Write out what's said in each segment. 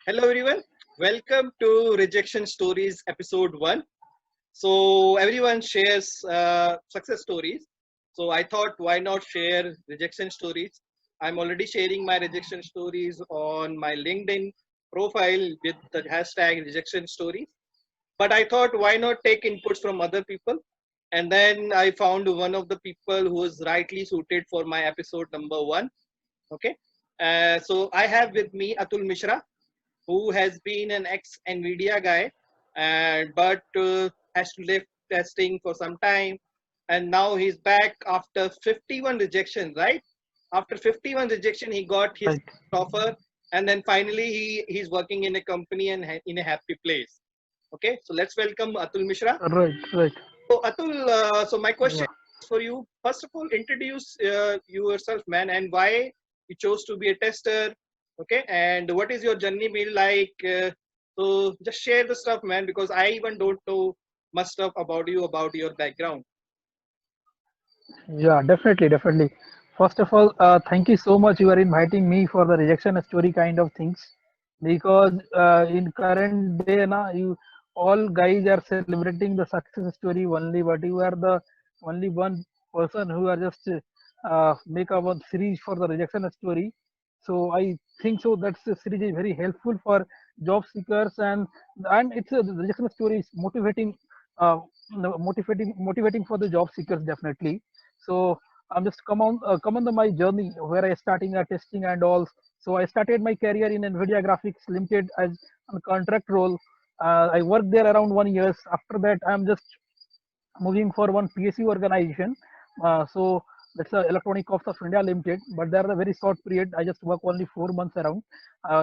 Hello, everyone. Welcome to Rejection Stories Episode 1. So, everyone shares success stories. So, I thought, why not share rejection stories? I'm already sharing my rejection stories on my LinkedIn profile with the hashtag rejection stories. But I thought, why not take inputs from other people? And then I found one of the people who is rightly suited for my episode number 1. Okay. So, I have with me Atul Mishra, who has been an ex Nvidia guy, and but has left testing for some time, and now he's back after 51 rejection. Right after 51 rejection, he got his Right, offer, and then finally he's working in a company and in a happy place. Okay, so let's welcome Atul Mishra. right. So Atul, so my question Yeah, is for you. First of all, introduce yourself, man, and why you chose to be a tester. Okay, and what is your journey been like? So just share the stuff, man, because I even don't know much stuff about you, about your background. yeah, definitely. First of all, thank you so much. You are inviting me for the rejection story kind of things, because in current day, na, you all guys are celebrating the success story only, but you are the only one person who are just make a one series for the rejection story. So I think so. That's the series is very helpful for job seekers, and it's a the rejection story is motivating. No, motivating for the job seekers definitely. So I'm just come on my journey where I starting testing and all. So I started my career in Nvidia Graphics Limited as a contract role. I worked there around 1 years. After that, I'm just moving for one PSU organization. So that's the Electronic Corps of India Limited, but there are a very short period. I just work only 4 months around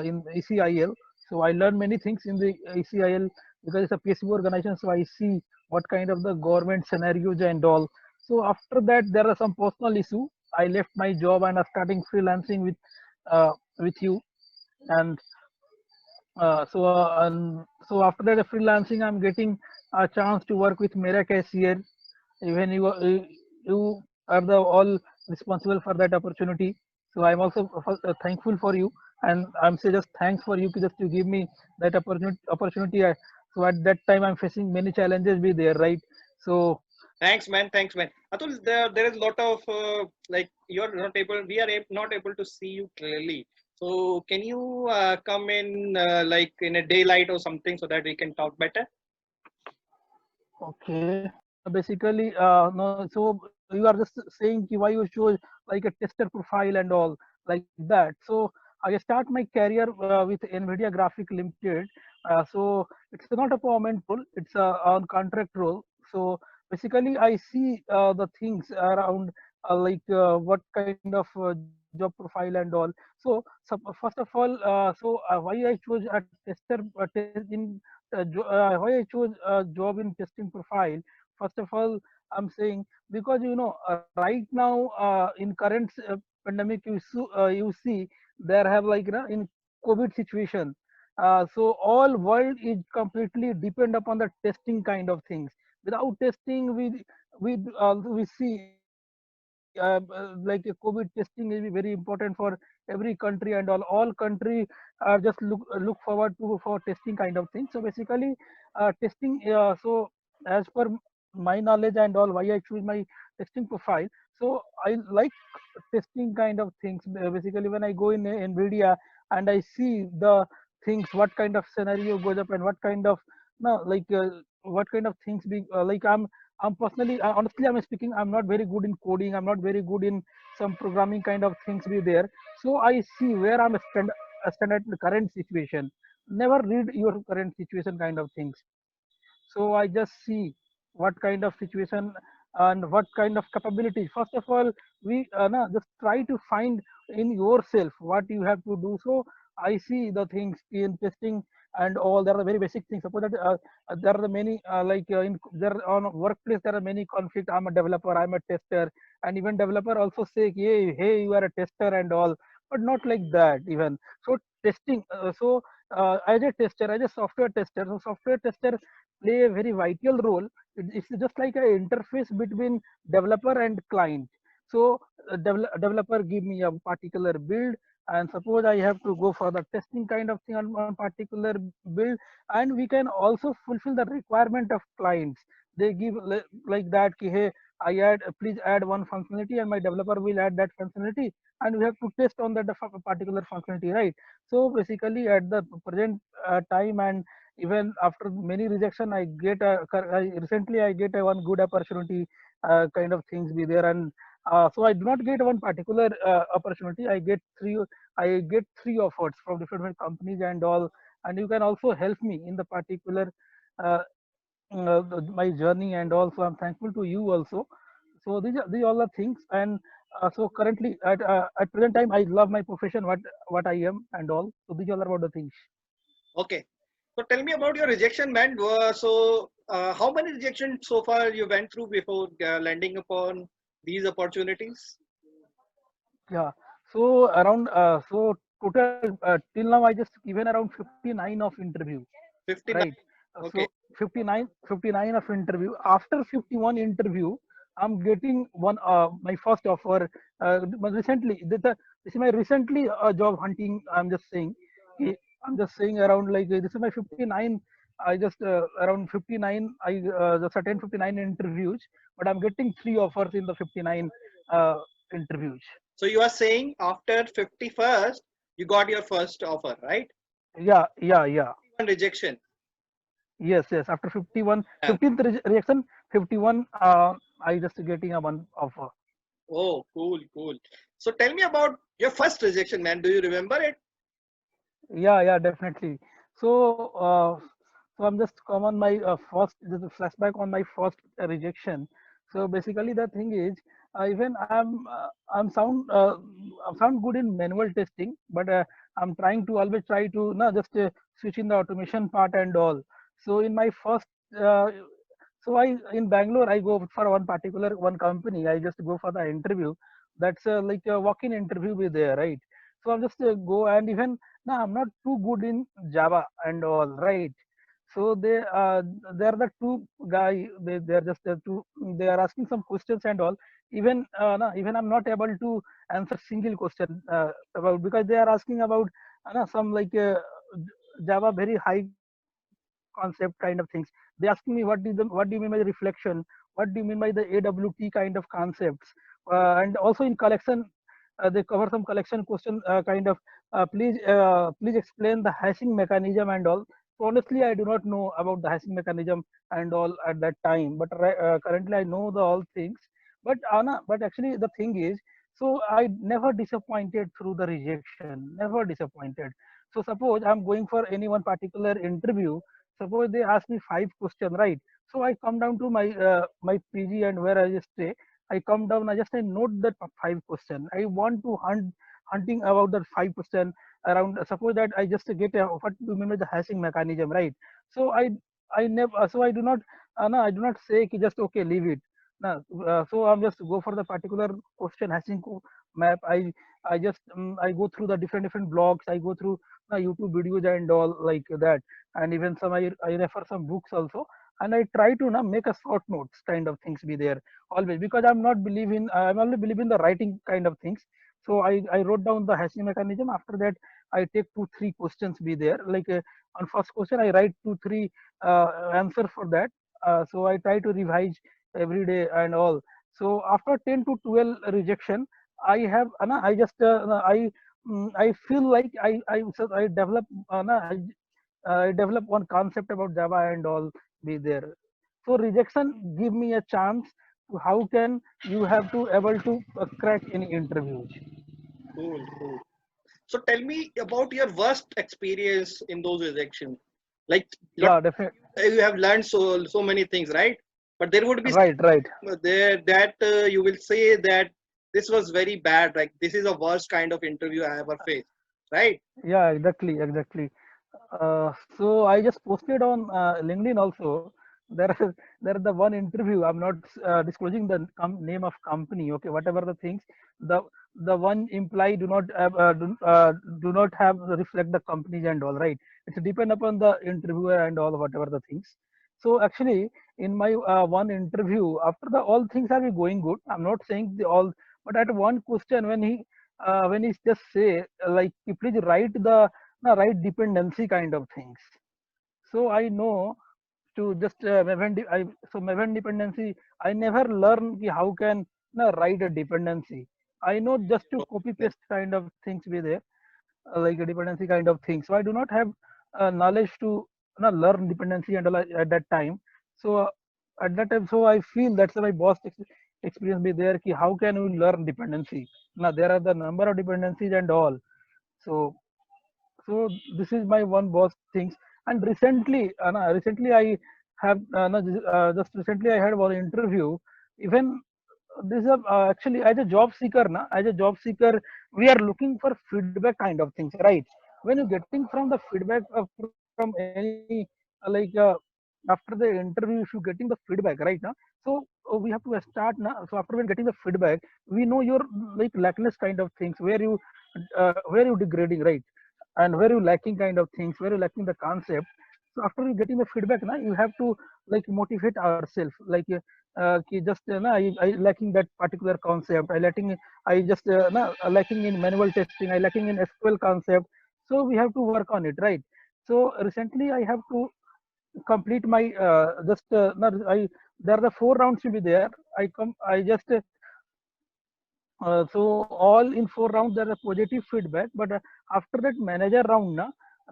in ECIL. So I learned many things in the ECIL because it's a PSU organization. So I see what kind of the government scenarios and all. So after that, there are some personal issue. I left my job and I'm starting freelancing with you. And so after that freelancing, I'm getting a chance to work with Mera Cashier. Even you are the all responsible for that opportunity. So I'm also thankful for you, and I'm say just thanks for you to just to give me that opportunity. So at that time, I'm facing many challenges be there, right? So Thanks, man. Thanks, man. Atul, there is a lot of like you're not able. We are not able to see you clearly. So can you come in like in a daylight or something so that we can talk better? okay, basically, no. So you are just saying ki why you show like a tester profile and all like that. So I start my career with Nvidia Graphic Limited. So it's not a permanent role; it's a on contract role. So basically, I see the things around what kind of job profile and all. So first of all, why I chose a tester why I chose a job in testing profile. First of all, I'm saying because right now in current pandemic you see there have like in COVID situation. So all world is completely depend upon the testing kind of things. Without testing, we see like COVID testing is very important for every country and all country just look forward to for testing kind of things. So basically testing so as per my knowledge and all why I choose my testing profile. So I like testing kind of things. Basically when I go in Nvidia and I see the things, what kind of scenario goes up and what kind of no what kind of things being like I'm personally, honestly, I'm speaking, I'm not very good in coding. I'm not very good in some programming kind of things be there. So I see where stand at the current situation. Never read your current situation kind of things. So I just see what kind of situation and what kind of capabilities. First of all, we no, just try to find in yourself what you have to do. So I see the things in testing and all. There are very basic things. Suppose that there are many in there on workplace there are many conflict. I'm a developer. I'm a tester, and even developer also say, hey, you are a tester and all. But not like that even. So testing. As a tester, as a software tester, so software tester play a very vital role. It's just like an interface between developer and client. So developer give me a particular build, and suppose I have to go for the testing kind of thing on one particular build, and we can also fulfill the requirement of clients. They give like that ki, hey, I add, please add one functionality, and my developer will add that functionality, and we have to test on that particular functionality, right? So basically, at the present time, and even after many rejection, I get recently I get a one good opportunity kind of things be there, and so I do not get one particular opportunity. I get three offers from different companies and all, and you can also help me in the particular uh, my journey, and also I'm thankful to you also. So these all the things, and so currently at present time I love my profession, what I am and all. So these all are about the things. Okay. So tell me about your rejection, man. How many rejections so far you went through before landing upon these opportunities? Yeah. So around total till now I just given around 59 of interview, 59. right? Okay. So 59 of interview. After 51 interview, I'm getting one my first offer. But recently, this is my recently job hunting. Eh, I'm just saying around like this is my 59. I just around 59. I just attend 59 interviews, but I'm getting three offers in the 59 uh, interviews. So you are saying after 51st, you got your first offer, right? Yeah, yeah, yeah. One rejection. Yes, yes. After 51, Yeah. 15th rejection, 51, I just getting a one offer. Oh, cool, cool. So tell me about your first rejection, man. Do you remember it? Yeah, yeah, definitely. So, so I'm just come on my first just a flashback on my first rejection. So basically, the thing is, even I'm sound good in manual testing, but I'm trying to always try to no just switch in the automation part and all. So in my first, uh, so I in Bangalore, I go for one particular one company. I just go for the interview. That's like a walk-in interview with there, right? So I'm just go, and even no, I'm not too good in Java and all, right? So they're the two guy. They're just the two. They are asking some questions and all. Even no, even I'm not able to answer single question about, because they are asking about no, some like Java very high concept kind of things. They asking me what do you mean by the reflection? What do you mean by the AWT kind of concepts? And also in collection, they cover some collection question kind of. Please explain the hashing mechanism and all. So honestly, I do not know about the hashing mechanism and all at that time, but currently I know the all things. But Anna, but actually the thing is, so I never disappointed through the rejection. Never disappointed. So suppose I'm going for any one particular interview. Suppose they ask me five questions, right? So I come down to my PG and where I just stay. I come down. I note that five question. I want to hunting about that five question around. Suppose that I just get what do you mean by the hashing mechanism, right? So I never. So I do not. No, I do not say ki just okay, leave it. No, so I'm just go for the particular question hashing map. I just I go through the different blogs. I go through YouTube videos and all like that, and even I refer some books also, and I try to now make a short notes kind of things be there always, because I'm only believe in the writing kind of things. So I wrote down the hashing mechanism. After that, I take two three questions be there, like on first question I write two three answer for that. So I try to revise every day and all. So after 10 to 12 rejection, I have I just I feel like I develop I develop one concept about Java and all be there. So rejection give me a chance to how can you have to able to crack any interviews. Cool, cool. So tell me about your worst experience in those rejections. Like lot Yeah, definitely. you have learned so many things, right? But there would be Right, right. there that you will say that this was very bad. Like this is the worst kind of interview I ever faced, right? Yeah, exactly, exactly. So I just posted on LinkedIn also. There is there is the one interview. I'm not disclosing the name of company. Okay, whatever the things, the the one imply do not have reflect the companies and all, right. It's depend upon the interviewer and all whatever the things. So actually, in my one interview, after the all things are going good. I'm not saying the all, but at one question when when he just say like, please write the write dependency kind of things. So I know to just so Maven dependency. I never learn ki how can write a dependency. I know just to copy Okay. paste kind of things be there, like a dependency kind of thing. So I do not have knowledge to learn dependency and all at that time. So at that time, so I feel that's my boss experience be there. Ki how can we learn dependency? Now there are the number of dependencies and all. So so this is my one boss things. And recently I have just recently I had one interview. Even this is actually as a job seeker, as a job seeker, we are looking for feedback kind of things, right? When you're getting from the feedback from any after the interview, if you're getting the feedback, right now, so we have to start now. So after we're getting the feedback, we know your like lackness kind of things, where you degrading, right? And where you lacking kind of things, where you lacking the concept. So after you getting the feedback, you have to like motivate ourselves, like ki just I lacking that particular concept. I just lacking in manual testing. I lacking in SQL concept. So we have to work on it, right? So recently I have to complete my just no, I there are the 4 rounds to be there. I just so all in 4 rounds there are positive feedback, but after that manager round,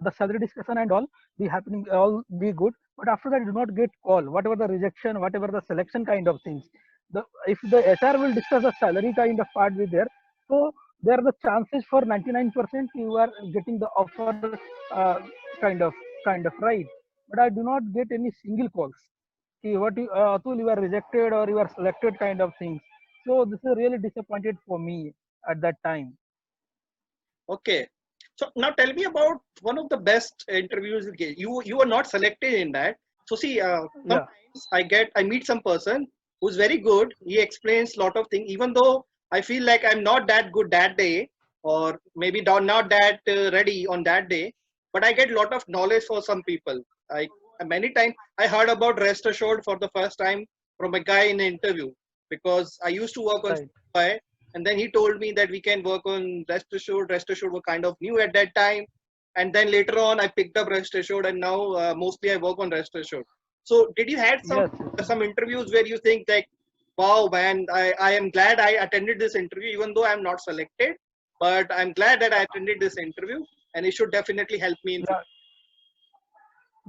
the salary discussion and all be happening, all be good. But after that, do not get call. Whatever the rejection, whatever the selection kind of things. The if the HR will discuss the salary kind of part with there, so there are the chances for 99% you are getting the offer, uh, kind of right. But I do not get any single calls. What you, Atul, you are rejected or you are selected kind of things. So this is really disappointed for me at that time. Okay. So now tell me about one of the best interviews you gave. You were not selected in that. So see, Yeah, sometimes I meet some person who's very good. He explains a lot of things, even though I feel like I'm not that good that day, or maybe not that ready on that day. But I get a lot of knowledge for some people. I many times I heard about Rest Assured for the first time from a guy in an interview, because I used to work on right. Spotify, and then he told me that we can work on Rest Assured. Rest Assured were kind of new at that time, and then later on I picked up Rest Assured, and now mostly I work on Rest Assured. So did you had Yes, some interviews where you think like, wow man, I am glad I attended this interview, even though I'm not selected, but I'm glad that I attended this interview, and it should definitely help me in future.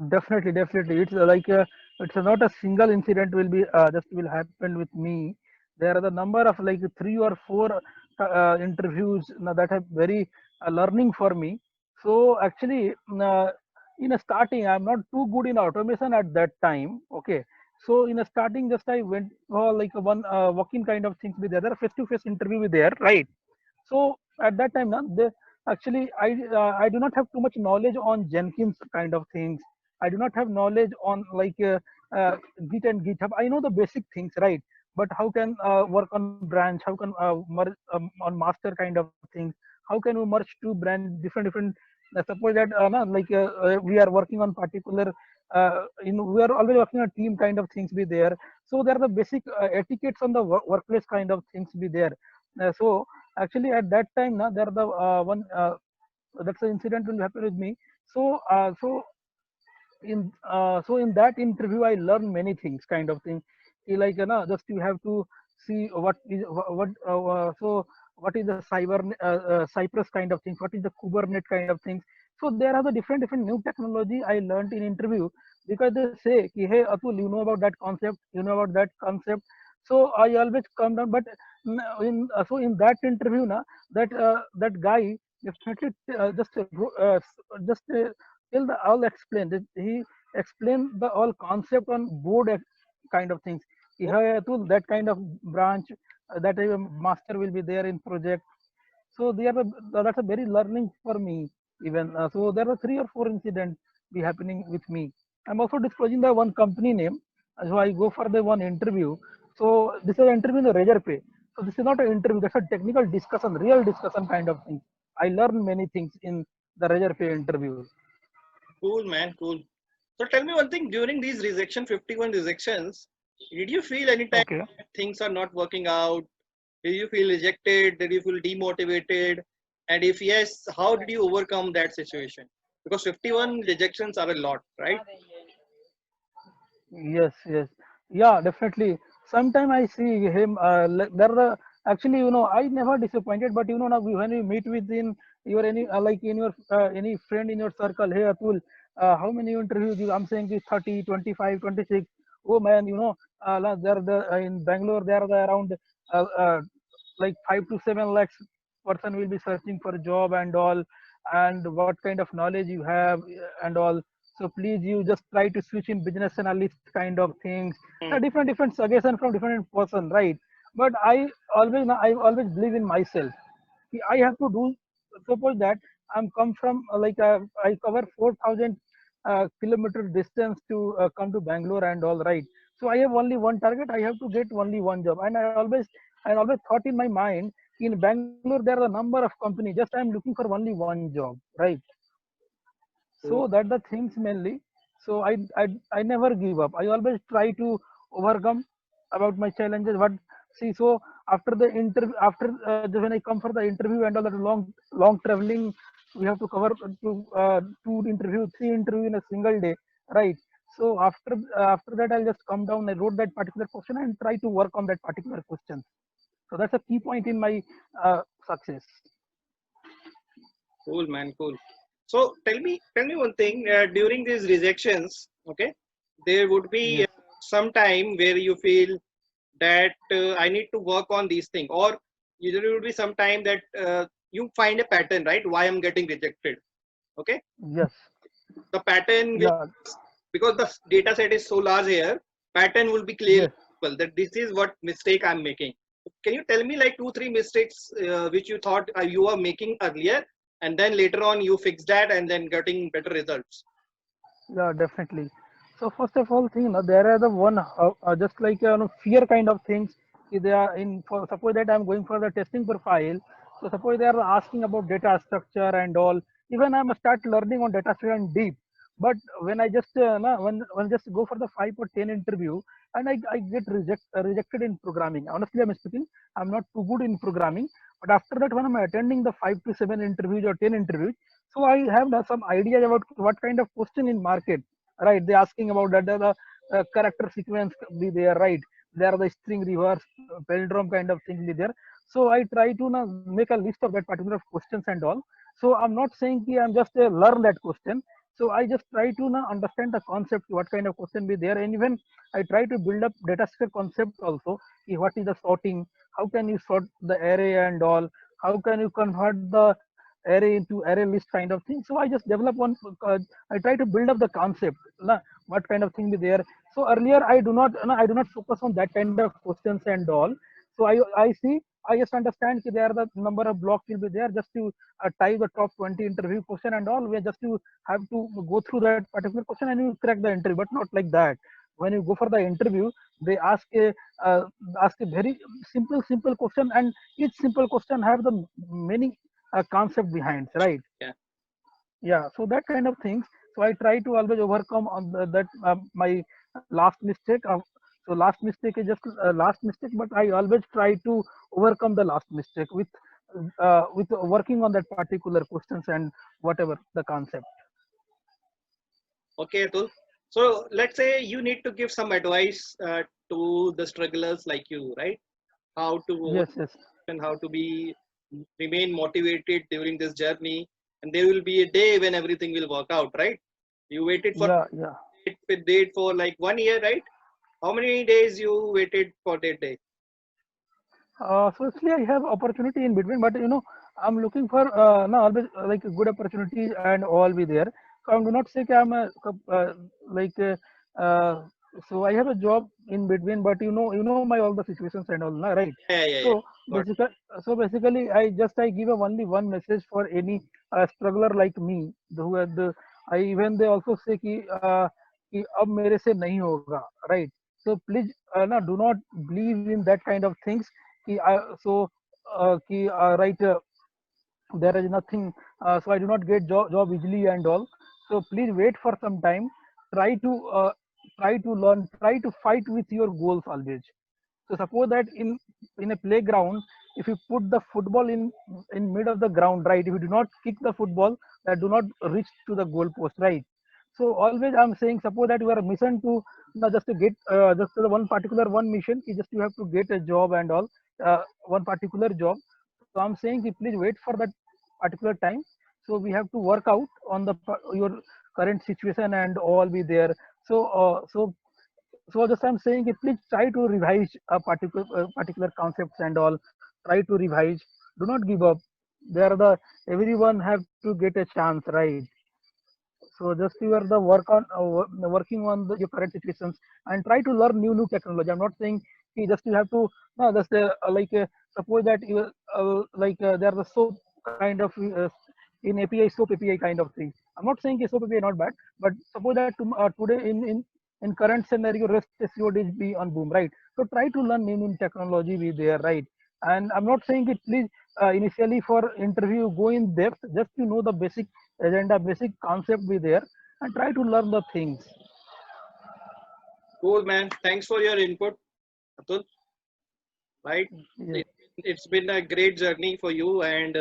yeah, definitely, definitely. It's like it's not a single incident will be just will happen with me. There are the number of like 3 or 4 interviews that have very learning for me. So actually, in a starting, I'm not too good in automation at that time. Okay, so in a starting, just I went for like a one walk-in kind of things with the other face-to-face interview with there, right? So at that time, actually I do not have too much knowledge on Jenkins kind of things. I do not have knowledge on like Git and GitHub. I know the basic things, right? But how can work on branch? How can merge on master kind of things? How can we merge two branch different? Suppose that no, like we are working on particular. We are always working on team kind of things be there. So there are the basic etiquettes on the workplace kind of things be there. So actually at that time there are the one that's the incident will happen with me. So in that interview I learned many things kind of thing. Like just you have to see what is the Cypress kind of things, what is the Kubernetes kind of things. So there are the different new technology I learned in interview, because they say ki, hey Atul, you know about that concept, you know about that concept. So I always come down. But in that interview that guy definitely just till the all explained it. He explained the all concept on board kind of things. He had to that kind of branch, that master will be there in project. So that's a very learning for me even. So there are 3 or 4 incidents be happening with me. I'm also disclosing the one company name. So I go for the one interview. So this is an interview in the Razor Pay. So this is not an interview, that's a technical discussion, real discussion kind of thing. I learned many things in the Razor Pay interviews. Cool man, cool. So tell me one thing, during these 51 rejections, did you feel anytime Okay. things are not working out? Did you feel rejected? Did you feel demotivated? And if yes, how did you overcome that situation? Because 51 rejections are a lot, right? Yes, yes, yeah, definitely. Sometime I see him. There are actually, I never disappointed, but now when you meet with in your any like in your any friend in your circle, hey Atul, how many interviews? I'm saying the 30, 25, 26. Oh man, there the in Bangalore there are around like 5 to 7 lakhs person will be searching for a job and all, and what kind of knowledge you have and all. So please, you just try to switch in business analyst kind of things. Hmm. Different suggestion from different person, right? But I always believe in myself. I have to do. Suppose that I'm come from I cover 4,000 kilometer distance to come to Bangalore and all, right. So I have only one target. I have to get only one job, and I always thought in my mind, in Bangalore there are a number of companies. Just I'm looking for only one job, right? So Cool. that the things mainly. So I never give up. I always try to overcome about my challenges. But see, so after the interview, when I come for the interview and all that long traveling, we have to cover two interview, three interview in a single day, right? So after that, I'll just come down. I wrote that particular question and try to work on that particular question. So that's a key point in my success. Cool, man. Cool. So tell me one thing. During these rejections, okay, there would be Yes. some time where you feel that I need to work on these things, or there would be some time that you find a pattern, right? Why I'm getting rejected. Okay, Yes. the pattern will, Yeah. because the data set is so large here, pattern will be clearly Yes. visible that this is what mistake I'm making. Can you tell me like two three mistakes which you thought you were making earlier, and then later on you fix that and then getting better results? Yeah, definitely. So first of all, thing there are the one just like fear kind of things. They are in for suppose that I'm going for the testing profile. So suppose they are asking about data structure and all. Even I'm start learning on data structure and deep. But when I just when I just go for the 5 or 10 interview and I get rejected in programming. Honestly, I'm speaking, I'm not too good in programming. But after that, when I'm attending the 5 to 7 interviews or 10 interviews, so I have some idea about what kind of question in market, right? They asking about that the character sequence be there, right? There are the string reverse, palindrome kind of thing be there. So I try to now make a list of that particular questions and all. So I'm not saying ki I'm just learn that question. So I just try to now understand the concept, what kind of question be there, and even I try to build up data structure concept also. Ki what is the sorting? How can you sort the array and all? How can you convert the array into array list kind of thing. So I just develop one. I try to build up the concept. What kind of thing be there. So earlier I do not focus on that kind of questions and all. So I see. I just understand that there are the number of blocks will be there just to type the top 20 interview question and all. We just to have to go through that particular question and you crack the interview, but not like that. When you go for the interview, they uh, ask a very simple question, and each simple question have the many concept behind, right? Yeah. Yeah, so that kind of things. So I try to always overcome on that my last mistake. So last mistake is just last mistake, but I always try to overcome the last mistake with working on that particular questions and whatever the concept. Okay, Atul. So let's say you need to give some advice to the strugglers like you, right? How to Yes, yes, and how to be remain motivated during this journey, and there will be a day when everything will work out, right? You waited for yeah, yeah. date for like 1 year, right? How many days you waited for that day? So actually, I have opportunity in between, but I'm looking for no always like good opportunities and all be there. So I do not say I'm like uh, so I have a job in between, but you know my all the situations and all, right? Yeah. So Got basically, I give a only one message for any struggler like me who had I even they also say कि अब मेरे से नहीं होगा, right? So please na do not believe in that kind of things right, there is nothing, so I do not get job easily and all. So please wait for some time. Try to try to learn, try to fight with your goals always. So suppose that in in a playground, if you put the football in mid of the ground, right? If you do not kick the football, that do not reach to the goal post, right? So always I'm saying, suppose that you are a mission to, not just to get just the one particular one mission, you just you have to get a job and all, one particular job. So I'm saying ki please wait for that particular time. So we have to work out on the your current situation and all be there. So just I'm saying, please try to revise a particular concepts and all. Try to revise. Do not give up. There are the everyone have to get a chance, right? So just you are the working on your current situations and try to learn new technology. I'm not saying just you have to, no, just suppose that you there are the soap kind of in API, soap API kind of thing. I'm not saying soap API not bad, but suppose that today in current scenario REST SEO is be on boom, right? So try to learn new technology be there, right? And I'm not saying it please initially for interview go in depth, just to know the basic agenda, basic concept be there, and try to learn the things. Cool, man. Thanks for your input, Atul. Right? Yeah, It, it's been a great journey for you, and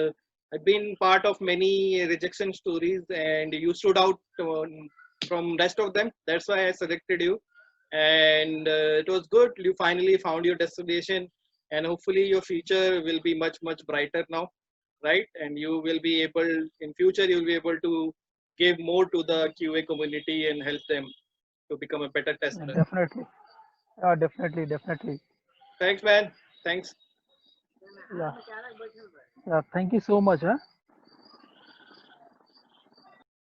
I've been part of many rejection stories, and you stood out from rest of them. That's why I selected you, and it was good. You finally found your destination, and hopefully your future will be much brighter now, right? And you will be able in future you will be able to give more to the QA community and help them to become a better tester. definitely. Definitely. Thanks, man. Thanks. Yeah, yeah. Thank you so much. Huh?